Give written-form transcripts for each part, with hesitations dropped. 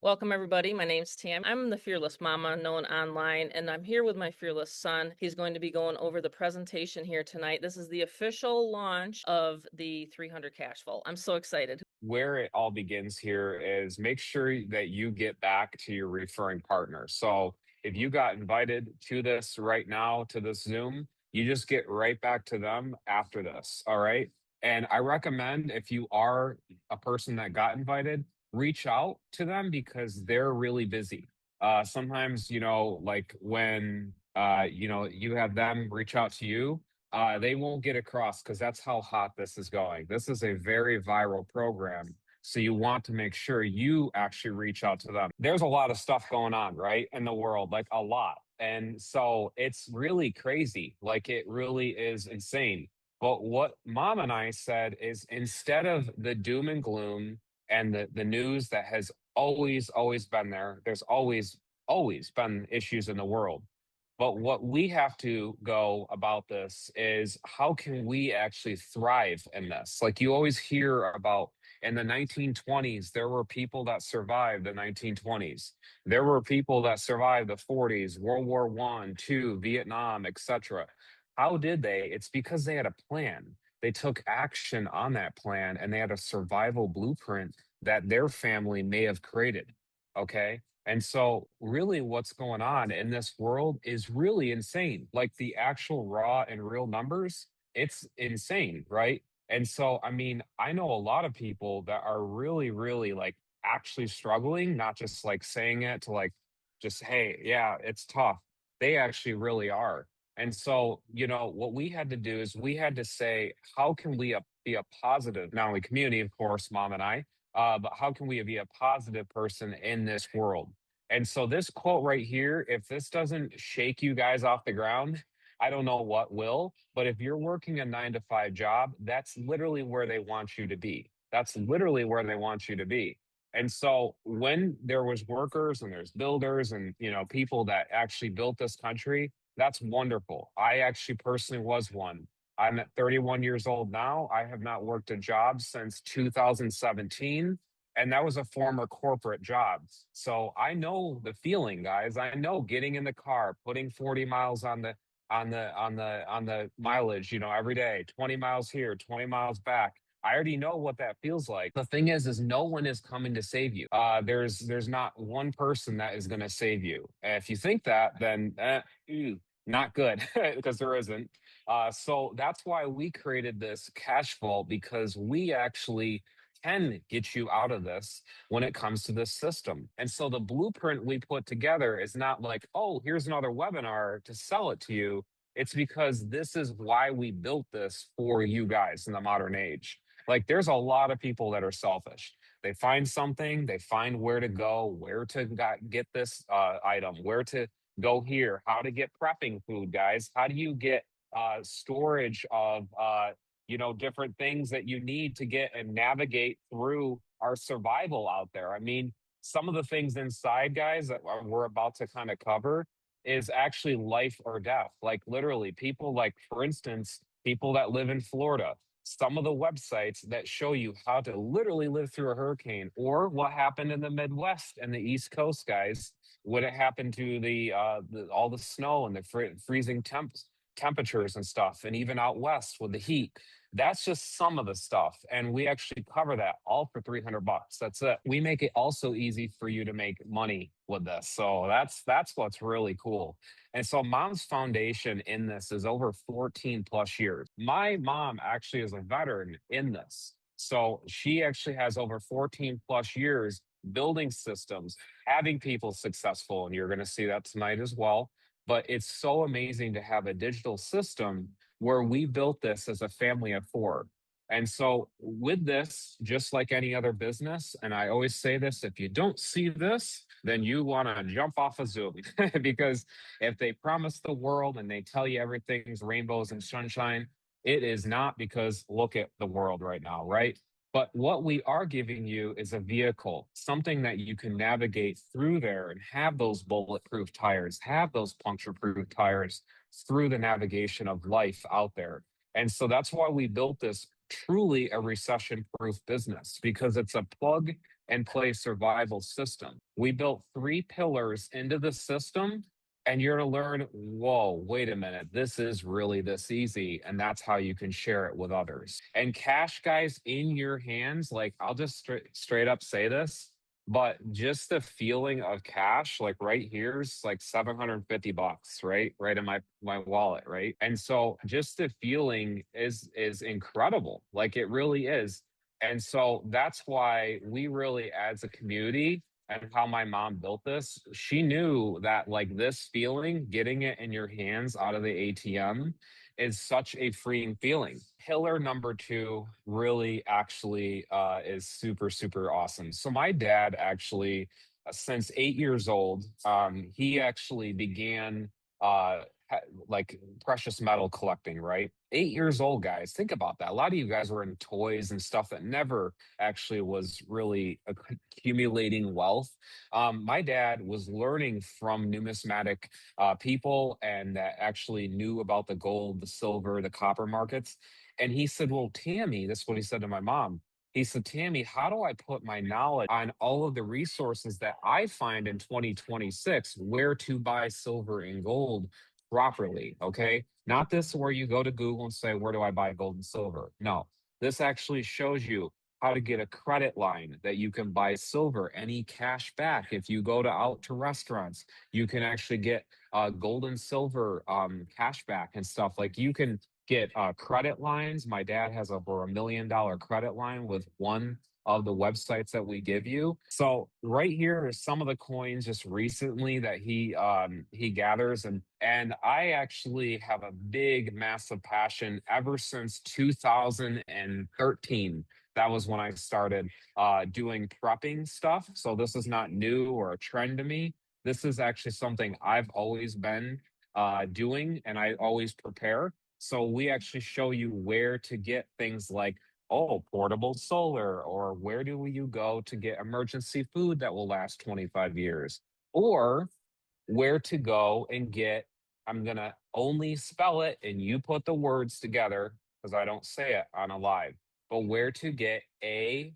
Welcome, everybody. My name's Tam. I'm the Fearless Mama, known online, and I'm here with my fearless son. He's going to be going over the presentation here tonight. This is the official launch of the 300 Cashful. I'm so excited. Where it all begins here is make sure that you get back to your referring partner. So if you got invited to this right now, to this Zoom, you just get right back to them after this. All right. And I recommend if you are a person that got invited, reach out to them because they're really busy. Sometimes, like when, you have them reach out to you, they won't get across because that's how hot this is going. This is a very viral program. So you want to make sure you actually reach out to them. There's a lot of stuff going on, right, in the world, like a lot. And so it's really crazy. Like it really is insane. But what mom and I said is instead of the doom and gloom and the news that has always been there, there's always been issues in the world. But what we have to go about this is how can we actually thrive in this? Like you always hear about in the 1920s, there were people that survived the 1920s. There were people that survived the 40s, World War One, Two, Vietnam, etc. How did they? It's because they had a plan. They took action on that plan and they had a survival blueprint that their family may have created. Okay. And so, really, what's going on in this world is really insane. Like the actual raw and real numbers, it's insane, right? And so, I mean, I know a lot of people that are really like actually struggling, not just like saying it to like just, hey, yeah, it's tough. They actually really are. And so, what we had to do is we had to say, how can we be a positive, not only community, of course, mom and I, but how can we be a positive person in this world? And so this quote right here, if this doesn't shake you guys off the ground, I don't know what will. But if you're working a 9 to 5 job, that's literally where they want you to be. That's literally where they want you to be. And so when there was workers and there's builders and people that actually built this country, that's wonderful. I actually personally was one. I'm at 31 years old now. I have not worked a job since 2017, and that was a former corporate job. So I know the feeling, guys. I know getting in the car, putting 40 miles on the mileage, every day, 20 miles here, 20 miles back. I already know what that feels like. The thing is no one is coming to save you. There's not one person that is going to save you. If you think that, then not good because there isn't. So that's why we created this cash vault because we actually can get you out of this when it comes to this system. And so the blueprint we put together is not like, oh, here's another webinar to sell it to you. It's because this is why we built this for you guys in the modern age. Like there's a lot of people that are selfish. They find something, they find where to go, where to get this item, where to go here, how to get prepping food, guys. How do you get storage of different things that you need to get and navigate through our survival out there. I mean, some of the things inside, guys, that we're about to kind of cover is actually life or death. Like literally, people like, for instance, people that live in Florida, some of the websites that show you how to literally live through a hurricane or what happened in the Midwest and the East Coast, guys, what it happened to all the snow and the freezing temperatures and stuff, and even out west with the heat. That's just some of the stuff. And we actually cover that all for $300. That's it. We make it also easy for you to make money with this. So that's what's really cool. And so mom's foundation in this is over 14 plus years. My mom actually is a veteran in this. So she actually has over 14 plus years building systems, having people successful. And you're going to see that tonight as well. But it's so amazing to have a digital system where we built this as a family of four. And so, with this, just like any other business, and I always say this, if you don't see this, then you want to jump off a Zoom because if they promise the world and they tell you everything's rainbows and sunshine, it is not because look at the world right now, right? But what we are giving you is a vehicle, something that you can navigate through there and have those bulletproof tires, have those puncture proof tires through the navigation of life out there. And so that's why we built this truly a recession proof business because it's a plug and play survival system. We built 3 pillars into the system, and you're going to learn, whoa, wait a minute, this is really this easy. And that's how you can share it with others. And cash, guys, in your hands, like I'll just straight up say this, but just the feeling of cash, like right here's like $750, right? Right in my wallet, right? And so just the feeling is incredible. Like it really is. And so that's why we really, as a community, and how my mom built this, she knew that like this feeling, getting it in your hands out of the ATM is such a freeing feeling. Pillar number 2 really actually is super, super awesome. So my dad actually, since 8 years old, he actually began like precious metal collecting, right? 8 years old, guys. Think about that. A lot of you guys were in toys and stuff that never actually was really accumulating wealth. My dad was learning from numismatic people and that actually knew about the gold, the silver, the copper markets. And he said, well, Tammy, this is what he said to my mom. He said, Tammy, how do I put my knowledge on all of the resources that I find in 2026, where to buy silver and gold properly? Okay. Not this where you go to Google and say, where do I buy gold and silver? No, this actually shows you how to get a credit line that you can buy silver, any cash back. If you go out to restaurants, you can actually get gold and silver cash back and stuff. Like you can get credit lines. My dad has over $1 million credit line with one of the websites that we give you. So right here is some of the coins just recently that he gathers, and I actually have a big massive passion ever since 2013. That was when I started doing prepping stuff. So this is not new or a trend to me. This is actually something I've always been doing, and I always prepare. So we actually show you where to get things like, oh, portable solar, or where do you go to get emergency food that will last 25 years, or where to go and get, I'm going to only spell it and you put the words together because I don't say it on a live, but where to get AMMO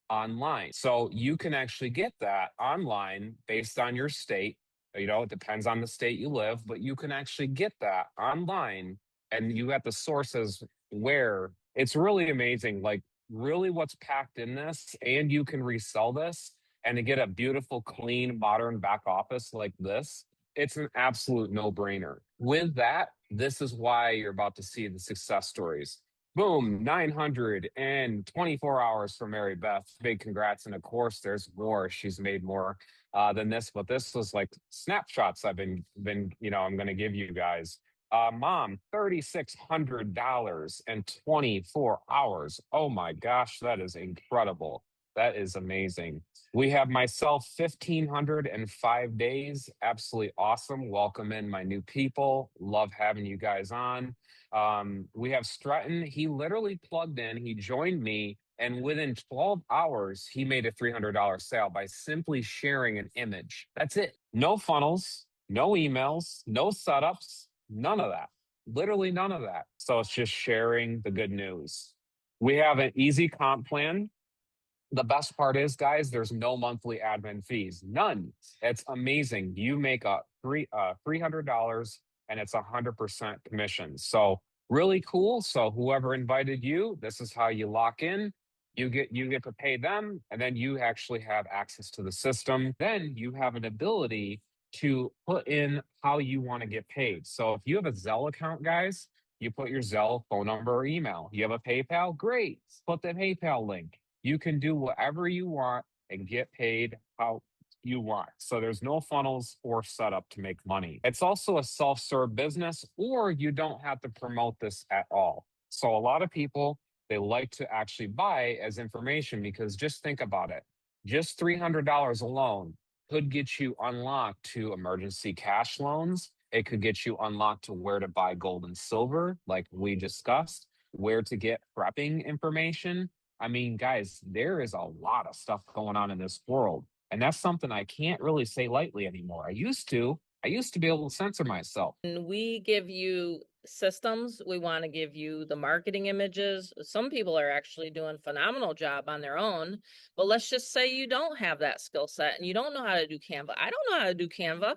online. So you can actually get that online based on your state. You know, it depends on the state you live, but you can actually get that online and you got the sources where it's really amazing. Like, really, what's packed in this, and you can resell this and to get a beautiful, clean, modern back office like this, it's an absolute no brainer. With that, this is why you're about to see the success stories. Boom, 924 hours for Mary Beth. Big congrats. And of course, there's more. She's made more than this, but this was like snapshots I've been, I'm going to give you guys. Mom, $3,600 in 24 hours. Oh my gosh, that is incredible. That is amazing. We have myself, 1,505 days. Absolutely awesome. Welcome in my new people. Love having you guys on. We have Stratton. He literally plugged in. He joined me. And within 12 hours, he made a $300 sale by simply sharing an image. That's it. No funnels, no emails, no setups, none of that. Literally none of that. So it's just sharing the good news. We have an easy comp plan. The best part is, guys, there's no monthly admin fees, none. It's amazing. You make a $300 and it's 100% commission. So really cool. So whoever invited you, this is how you lock in. You get to pay them, and then you actually have access to the system. Then you have an ability to put in how you want to get paid. So if you have a Zelle account, guys, you put your Zelle phone number or email. You have a PayPal, great. Put the PayPal link. You can do whatever you want and get paid how you want. So there's no funnels or setup to make money. It's also a self-serve business, or you don't have to promote this at all. So a lot of people, they like to actually buy as information, because just think about it. Just $300 alone could get you unlocked to emergency cash loans. It could get you unlocked to where to buy gold and silver, like we discussed, where to get prepping information. I mean, guys, there is a lot of stuff going on in this world. And that's something I can't really say lightly anymore. I used to be able to censor myself. And we give you systems. We want to give you the marketing images. Some people are actually doing phenomenal job on their own, but let's just say you don't have that skill set and you don't know how to do Canva. I don't know how to do Canva.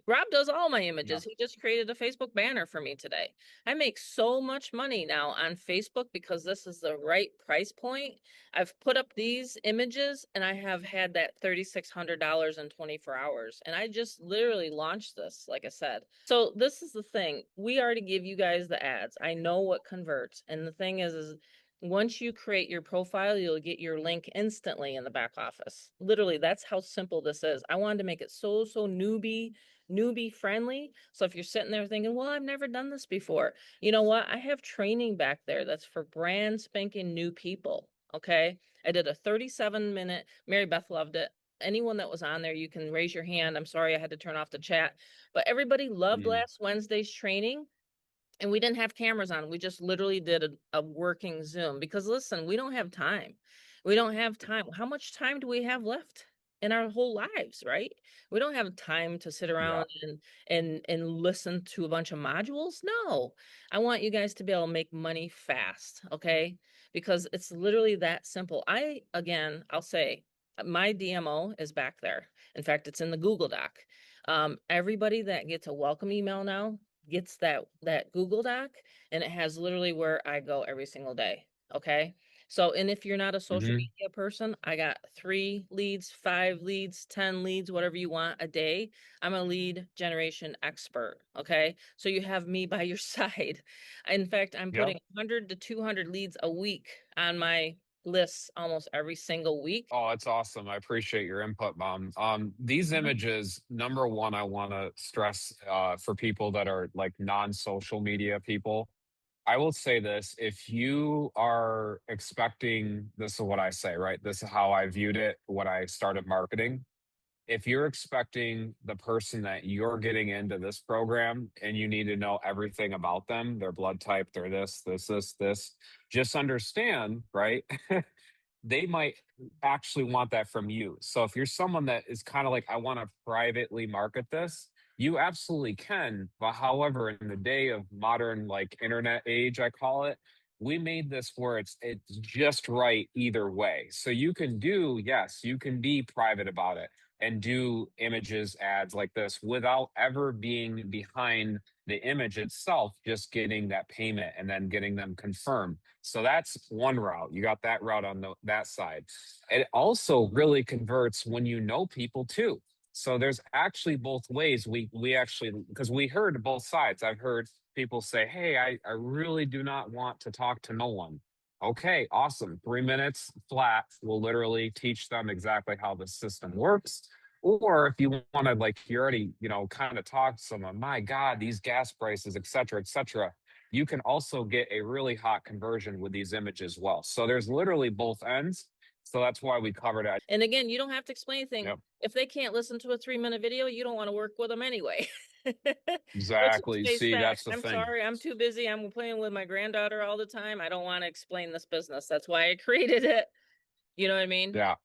Rob does all my Yeah. images. He just created a Facebook banner for me today. I make so much money now on Facebook because this is the right price point. I've put up these images and I have had that $3,600 in 24 hours. And I just literally launched this, like I said. So this is the thing. We already give you guys the ads. I know what converts. And the thing is once you create your profile, you'll get your link instantly in the back office. Literally, that's how simple this is. I wanted to make it so newbie friendly. So if you're sitting there thinking, well, I've never done this before, you know what? I have training back there that's for brand spanking new people. Okay. I did a 37-minute, Mary Beth loved it. Anyone that was on there, you can raise your hand. I'm sorry I had to turn off the chat, but everybody loved Mm, last Wednesday's training. And we didn't have cameras on. We just literally did a working Zoom because listen, we don't have time. We don't have time. How much time do we have left in our whole lives, right? We don't have time to sit yeah. around and listen to a bunch of modules. No. I want you guys to be able to make money fast, okay? Because it's literally that simple. I'll say my DMO is back there. In fact, it's in the Google Doc. Everybody that gets a welcome email now gets that Google Doc, and it has literally where I go every single day. Okay. So, and if you're not a social Hmm. media person, I got 3 leads, 5 leads, 10 leads, whatever you want a day. I'm a lead generation expert. Okay. So you have me by your side. In fact, I'm Yeah. putting 100 to 200 leads a week on my lists almost every single week. Oh, it's awesome. I appreciate your input, Mom. These Mhm. images, number one, I want to stress for people that are like non-social media people. I will say this, if you are expecting, this is what I say, right? This is how I viewed it when I started marketing. If you're expecting the person that you're getting into this program and you need to know everything about them, their blood type, their this, just understand, right? They might actually want that from you. So if you're someone that is kind of like, I want to privately market this, you absolutely can. But however, in the day of modern like internet age, I call it, we made this where it's just right either way. So you can do, yes, you can be private about it and do images ads like this without ever being behind the image itself, just getting that payment and then getting them confirmed. So that's one route. You got that route on that side. It also really converts when you know people too. So there's actually both ways. We actually, because we heard both sides. I've heard people say, "Hey, I really do not want to talk to no one." Okay, awesome. 3 minutes flat will literally teach them exactly how the system works. Or if you want to, like, you already, kind of talk to someone, my God, these gas prices, et cetera, et cetera, you can also get a really hot conversion with these images as well. So there's literally both ends. So that's why we covered it. And again, you don't have to explain anything. Yep, If they can't listen to a 3-minute video, you don't want to work with them anyway. Let's just exactly. face See, that's facts. the I'm thing. sorry, I'm too busy. I'm playing with my granddaughter all the time. I don't want to explain this business. That's why I created it. You know what I mean? Yeah.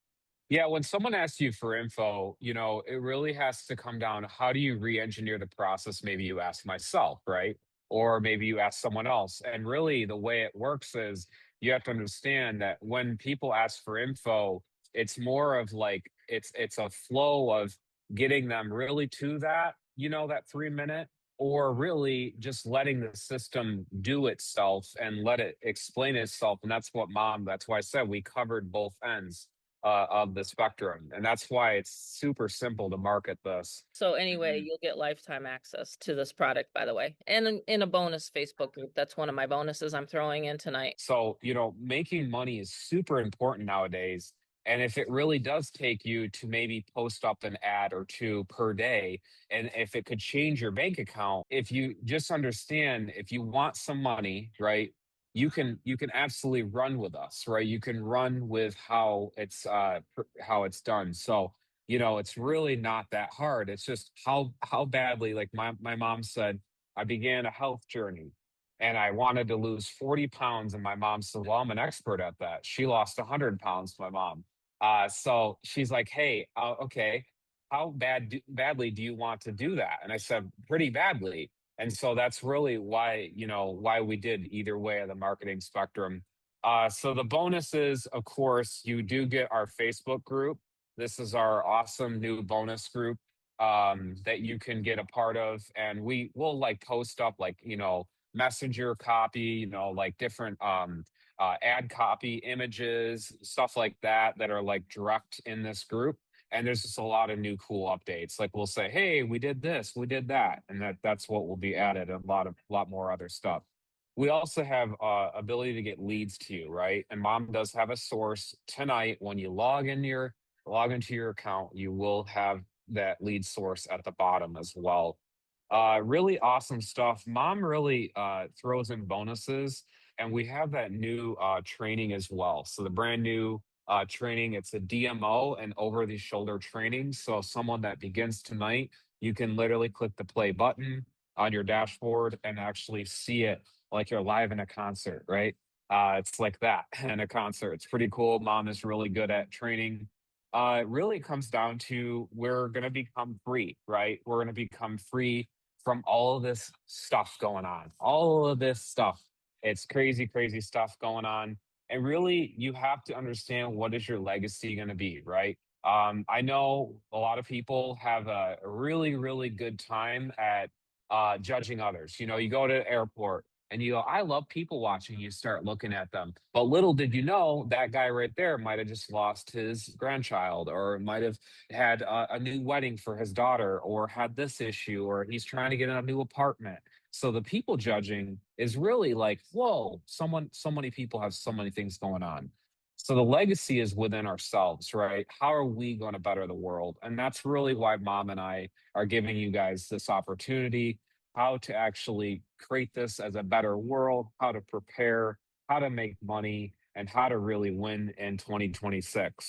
Yeah, when someone asks you for info, it really has to come down to how do you re-engineer the process? Maybe you ask myself, right? Or maybe you ask someone else. And really the way it works is you have to understand that when people ask for info, it's more of like it's a flow of getting them really to that, that 3 minute, or really just letting the system do itself and let it explain itself. And that's why I said we covered both ends of the spectrum. And that's why it's super simple to market this. So anyway, Mhm. you'll get lifetime access to this product, by the way, and in a bonus Facebook group. That's one of my bonuses I'm throwing in tonight. So, making money is super important nowadays. And if it really does take you to maybe post up an ad or two per day, and if it could change your bank account, if you just understand, if you want some money, right, you can absolutely run with us, right? You can run with how it's done. So, it's really not that hard. It's just how badly, like my mom said, I began a health journey and I wanted to lose 40 pounds. And my mom said, well, I'm an expert at that. She lost 100 pounds, my mom. So she's like, hey, okay, how badly do you want to do that? And I said, pretty badly. And so that's really why, why we did either way of the marketing spectrum. So the bonuses, of course, you do get our Facebook group. This is our awesome new bonus group that you can get a part of. And we will like post up like, messenger copy, like different ad copy images, stuff like that are like direct in this group. And there's just a lot of new cool updates. Like we'll say, "Hey, we did this, we did that," and that's what will be added. A lot more other stuff. We also have ability to get leads to you, right? And mom does have a source tonight. When you log into your account, you will have that lead source at the bottom as well. Really awesome stuff. Mom really throws in bonuses, and we have that new training as well. So the brand new training, it's a DMO and over the shoulder training. So someone that begins tonight, you can literally click the play button on your dashboard and actually see it like you're live in a concert, right? It's like that in a concert. It's pretty cool. Mom is really good at training. It really comes down to we're going to become free, right? We're going to become free from all of this stuff going on, all of this stuff. It's crazy, crazy stuff going on. And really, you have to understand what is your legacy going to be, right? I know a lot of people have a really, really good time at judging others. You go to the airport and you go, I love people watching. You start looking at them. But little did you know that guy right there might have just lost his grandchild or might have had a new wedding for his daughter or had this issue or he's trying to get a new apartment. So the people judging is really like, whoa, so many people have so many things going on. So the legacy is within ourselves, right? How are we going to better the world? And that's really why mom and I are giving you guys this opportunity, how to actually create this as a better world, how to prepare, how to make money, and how to really win in 2026.